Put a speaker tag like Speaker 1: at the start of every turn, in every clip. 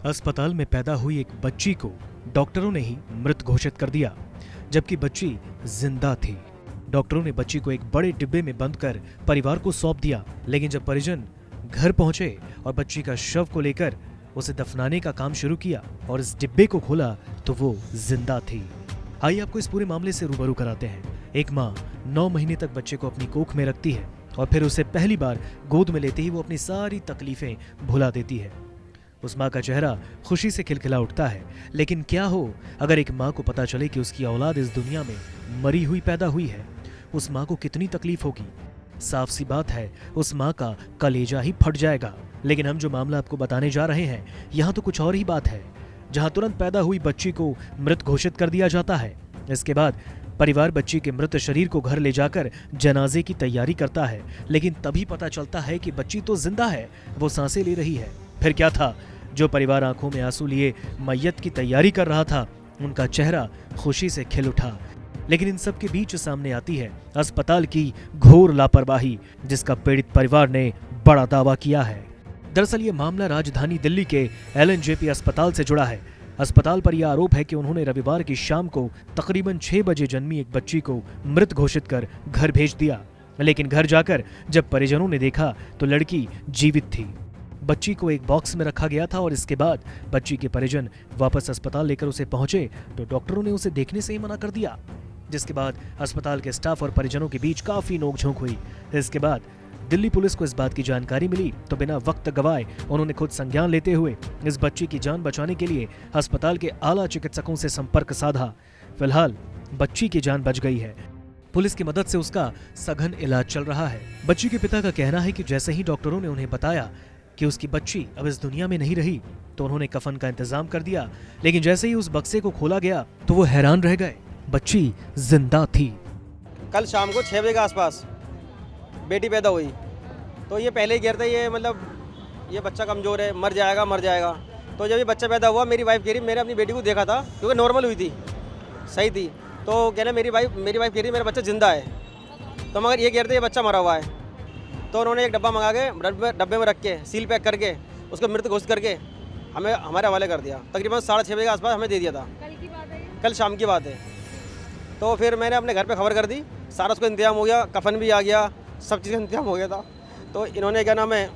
Speaker 1: अस्पताल में पैदा हुई एक बच्ची को डॉक्टरों ने ही मृत घोषित कर दिया, जबकि बच्ची जिंदा थी। डॉक्टरों ने बच्ची को एक बड़े डिब्बे में बंद कर परिवार को सौंप दिया, लेकिन जब परिजन घर पहुंचे और बच्ची का शव को लेकर उसे दफनाने का काम शुरू किया और इस डिब्बे को खोला तो वो जिंदा थी। आइए आपको इस पूरे मामले से रूबरू कराते हैं। एक माँ 9 महीने तक बच्चे को अपनी कोख में रखती है और फिर उसे पहली बार गोद में लेते ही वो अपनी सारी तकलीफें भुला देती है। उस माँ का चेहरा खुशी से खिलखिला उठता है, लेकिन क्या हो अगर एक माँ को पता चले कि उसकी औलाद इस दुनिया में मरी हुई पैदा हुई है? उस माँ को कितनी तकलीफ होगी। साफ सी बात है, उस माँ का कलेजा ही फट जाएगा। लेकिन हम जो मामला आपको बताने जा रहे हैं, यहाँ तो कुछ और ही बात है। जहाँ तुरंत पैदा हुई बच्ची को मृत घोषित कर दिया जाता है, इसके बाद परिवार बच्ची के मृत शरीर को घर ले जाकर जनाजे की तैयारी करता है, लेकिन तभी पता चलता है कि बच्ची तो जिंदा है, वो सांसें ले रही है। फिर क्या था? जो परिवार आंखों में आंसू लिए मैयत की तैयारी कर रहा था, उनका चेहरा खुशी से खिल उठा। लेकिन इन सब के बीच सामने आती है अस्पताल की घोर लापरवाही, जिसका पीड़ित परिवार ने बड़ा दावा किया है। दरअसल ये मामला राजधानी दिल्ली के LNJP अस्पताल से जुड़ा है। अस्पताल पर यह आरोप है कि उन्होंने रविवार की शाम को तकरीबन 6 बजे जन्मी एक बच्ची को मृत घोषित कर घर भेज दिया, लेकिन घर जाकर जब परिजनों ने देखा तो लड़की जीवित थी। बच्ची को एक बॉक्स में रखा गया था और इसके बाद बच्ची के परिजन वापस अस्पताल लेकर उसे पहुंचे तो डॉक्टरों ने उसे देखने से ही मना कर दिया, जिसके बाद अस्पताल के स्टाफ और परिजनों के बीच काफी नोकझोंक हुई। इसके बाद दिल्ली पुलिस को इस बात की जानकारी मिली तो बिना वक्त गवाए उन्होंने खुद संज्ञान लेते हुए इस बच्ची की जान बचाने के लिए अस्पताल के आला चिकित्सकों से संपर्क साधा। फिलहाल बच्ची की जान बच गई है। पुलिस की मदद से उसका सघन इलाज चल रहा है। बच्ची के पिता का कहना है कि जैसे ही डॉक्टरों ने उन्हें बताया कि उसकी बच्ची अब इस दुनिया में नहीं रही तो उन्होंने कफन का इंतजाम कर दिया, लेकिन जैसे ही उस बक्से को खोला गया तो वो हैरान रह गए। बच्ची जिंदा थी।
Speaker 2: कल शाम को 6 बजे के आसपास बेटी पैदा हुई, तो ये पहले ही कह रहे थे ये मतलब ये बच्चा कमज़ोर है, मर जाएगा। तो जब ये बच्चा पैदा हुआ, मेरी वाइफ कह रही मैंने अपनी बेटी को देखा था क्योंकि नॉर्मल हुई थी, सही थी। तो कहना मेरी वाइफ कह रही मेरा बच्चा ज़िंदा है, तो मगर ये कह रहे थे ये बच्चा मरा हुआ है। तो उन्होंने एक डब्बा मंगा के डब्बे में रख के सील पैक करके उसको मृत घोषित करके हमें हमारे हवाले कर दिया। तकरीबन 6:30 बजे के आसपास हमें दे दिया था।
Speaker 3: कल की बात है?
Speaker 2: कल शाम की बात है। तो फिर मैंने अपने घर पे खबर कर दी, सारा उसको इंतजाम हो गया, कफन भी आ गया, सब चीज़ का इंतजाम हो गया था। तो इन्होंने क्या नाम है,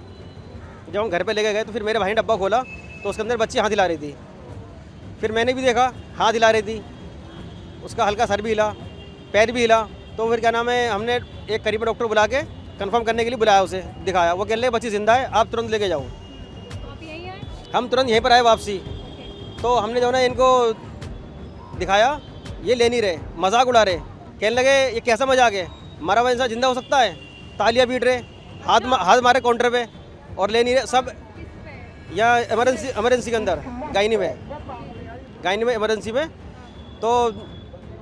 Speaker 2: जब हम घर पे लेके गए तो फिर मेरे भाई ने डब्बा खोला तो उसके अंदर बच्ची हाथ हिला रही थी। फिर मैंने भी देखा हाथ हिला रही थी, उसका हल्का सर भी हिला, पैर भी हिला। तो फिर क्या नाम है, हमने एक करीबी डॉक्टर बुला के कंफर्म करने के लिए बुलाया, उसे दिखाया। वो कह रहे बच्ची जिंदा है, आप तुरंत लेके जाओ।
Speaker 3: आप यहीं आए?
Speaker 2: हम तुरंत यहीं पर आए वापसी। तो हमने जो है इनको दिखाया, ये ले नहीं रहे, मजाक उड़ा रहे। कहने लगे ये कैसा मजाक है, मरा हुआ इंसान जिंदा हो सकता है? तालियां पीट रहे, हाथ मारे काउंटर पे और ले नहीं रहे सब। या इमरजेंसी के अंदर गायनी में इमरजेंसी में। तो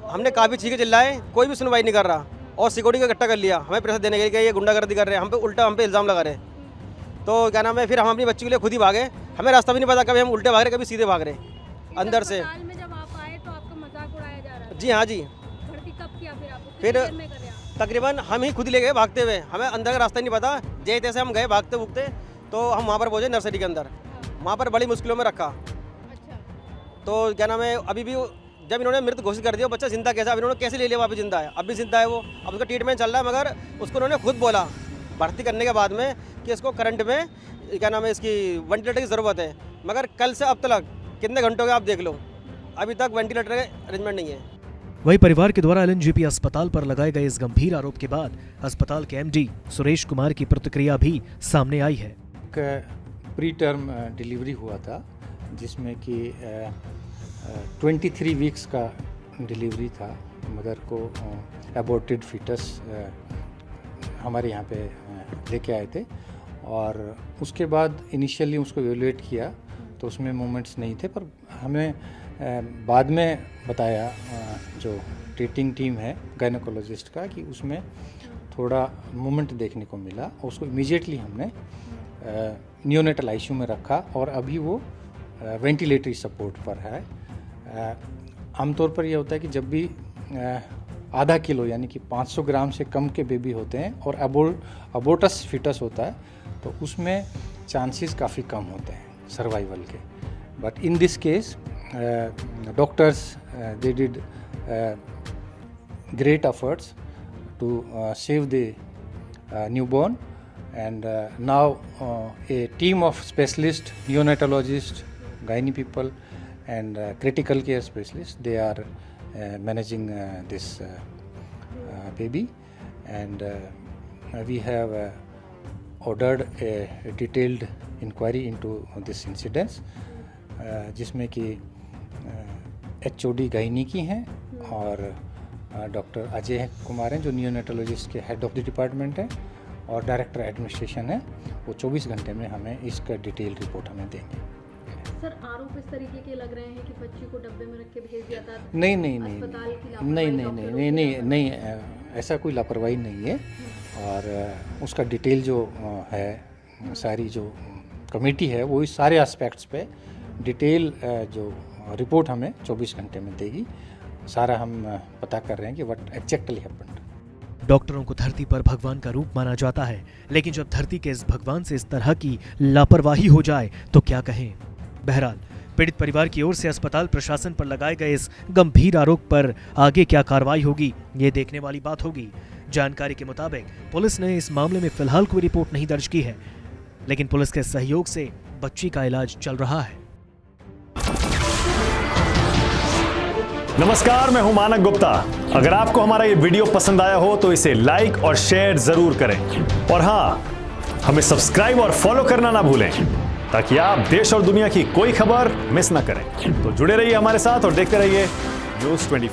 Speaker 2: हमने काफ़ी चीखें चिल्लाए, कोई भी सुनवाई नहीं कर रहा और सिक्योरिटी का इकट्ठा कर लिया हमें प्रेशर देने के लिए कि ये गुंडागर्दी कर रहे हैं, हम पे उल्टा हम पे इल्ज़ाम लगा रहे। तो क्या नाम है, फिर हम अपनी बच्ची के लिए खुद ही भागे। हमें रास्ता भी नहीं पता, कभी हम उल्टे भाग रहे, कभी सीधे भाग रहे अंदर से।
Speaker 3: अस्पताल में जब आप आए तो आपका मजाक उड़ाया जा रहा था?
Speaker 2: जी हाँ जी।
Speaker 3: भर्ती कब किया फिर आपको?
Speaker 2: फिर
Speaker 3: कितनी देर में करे आप?
Speaker 2: तकरीबन हम ही खुद ले गए भागते हुए, हमें अंदर का रास्ता नहीं पता। जैसे तैसे हम गए भागते भूगते, तो हम वहाँ पर पहुँचे नर्सरी के अंदर। वहाँ पर बड़ी मुश्किलों में रखा।
Speaker 3: अच्छा।
Speaker 2: तो क्या नाम है, अभी भी जब इन्होंने मृत घोषित कर दिया, बच्चा जिंदा कैसा, अब इन्होंने कैसे ले लिया वापस जिंदा है? अब भी जिंदा है वो, अब उसका ट्रीटमेंट चल रहा है। मगर उसको उन्होंने खुद बोला भर्ती करने के बाद में कि इसको करंट में क्या नाम है, इसकी वेंटिलेटर की ज़रूरत है। मगर कल से अब तक कितने घंटों के आप देख लो, अभी तक वेंटिलेटर का अरेंजमेंट नहीं है।
Speaker 1: वही परिवार के द्वारा LNJP अस्पताल पर लगाए गए इस गंभीर आरोप के बाद अस्पताल के MD सुरेश कुमार की प्रतिक्रिया भी सामने आई है।
Speaker 4: प्री टर्म डिलीवरी हुआ था, जिसमें कि 23 वीक्स का डिलीवरी था। मदर को एबॉर्टेड फीटस हमारे यहाँ पे लेके आए थे और उसके बाद इनिशियली उसको इवेलुएट किया तो उसमें मूवमेंट्स नहीं थे, पर हमें बाद में बताया जो ट्रीटिंग टीम है गायनेकोलॉजिस्ट का कि उसमें थोड़ा मूवमेंट देखने को मिला और उसको इमीडिएटली हमने नियोनेटल आईसीयू में रखा और अभी वो वेंटिलेटरी सपोर्ट पर है। आमतौर पर यह होता है कि जब भी आधा किलो यानी कि 500 ग्राम से कम के बेबी होते हैं और अबोर्टस फीटस होता है तो उसमें चांसेस काफ़ी कम होते हैं सर्वाइवल के। But in this case, doctors they did great efforts to save the newborn, and now a team of specialists, neonatologists, gynae people, and critical care specialists, they are managing this baby, and we have ordered a detailed inquiry into this incident, जिसमें कि HOD gynae की हैं और doctor Ajay Kumar हैं जो neonatologist के head of the department है, और डायरेक्टर एडमिनिस्ट्रेशन है, वो 24 घंटे में हमें इसका डिटेल रिपोर्ट हमें देंगे।
Speaker 3: सर, आरोप इस तरीके के लग रहे हैं कि बच्ची को डब्बे में रख के भेज दिया था।
Speaker 4: नहीं नहीं नहीं
Speaker 3: अस्पताल की
Speaker 4: नहीं
Speaker 3: लापरवाही,
Speaker 4: नहीं
Speaker 3: डॉक्टरों
Speaker 4: नहीं
Speaker 3: की
Speaker 4: नहीं नहीं ऐसा कोई लापरवाही नहीं है, और उसका डिटेल जो है, सारी जो कमेटी है वो इस सारे एस्पेक्ट्स पे डिटेल जो रिपोर्ट हमें 24 घंटे में देगी। सारा हम पता कर रहे हैं कि व्हाट एग्जैक्टली हैपेंड।
Speaker 1: डॉक्टरों को धरती पर भगवान का रूप माना जाता है, लेकिन जब धरती के इस भगवान से इस तरह की लापरवाही हो जाए तो क्या कहें। बहरहाल पीड़ित परिवार की ओर से अस्पताल प्रशासन पर लगाए गए इस गंभीर आरोप पर आगे क्या कार्रवाई होगी, ये देखने वाली बात होगी। जानकारी के मुताबिक पुलिस ने इस मामले में फिलहाल कोई रिपोर्ट नहीं दर्ज की है, लेकिन पुलिस के सहयोग से बच्ची का इलाज चल रहा है।
Speaker 5: नमस्कार, मैं हूं मानक गुप्ता। अगर आपको हमारा ये वीडियो पसंद आया हो तो इसे लाइक और शेयर जरूर करें, और हां, हमें सब्सक्राइब और फॉलो करना ना भूलें ताकि आप देश और दुनिया की कोई खबर मिस ना करें। तो जुड़े रहिए हमारे साथ और देखते रहिए न्यूज़ 24।